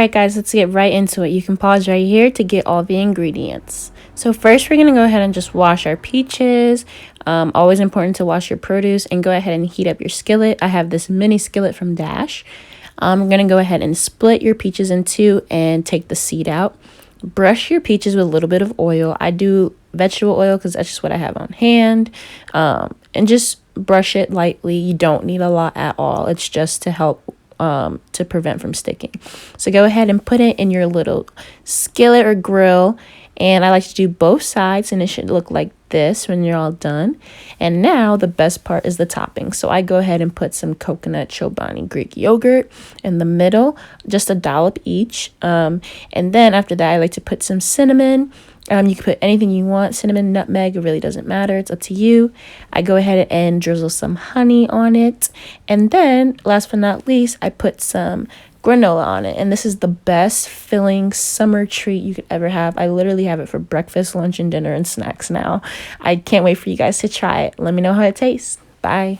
Alright guys, let's get right into it. You can pause right here to get all the ingredients. So first we're going to go ahead and just wash our peaches. Always important to wash your produce, and go ahead and heat up your skillet. I have this mini skillet from Dash. I'm going to go ahead and split your peaches in two and take the seed out. Brush your peaches with a little bit of oil. I do vegetable oil because that's just what I have on hand. And just brush it lightly. You don't need a lot at all. It's just to help to prevent from sticking. So go ahead and put it in your little skillet or grill, and I like to do both sides, and it should look like this when you're all done. And now the best part is the topping. So I go ahead and put some coconut chobani Greek yogurt in the middle, just a dollop each, and then after that I like to put some cinnamon. You can put anything you want, cinnamon, nutmeg, it really doesn't matter. It's up to you. I go ahead and drizzle some honey on it. And then, last but not least, I put some granola on it. And this is the best filling summer treat you could ever have. I literally have it for breakfast, lunch, and dinner and snacks now. I can't wait for you guys to try it. Let me know how it tastes. Bye.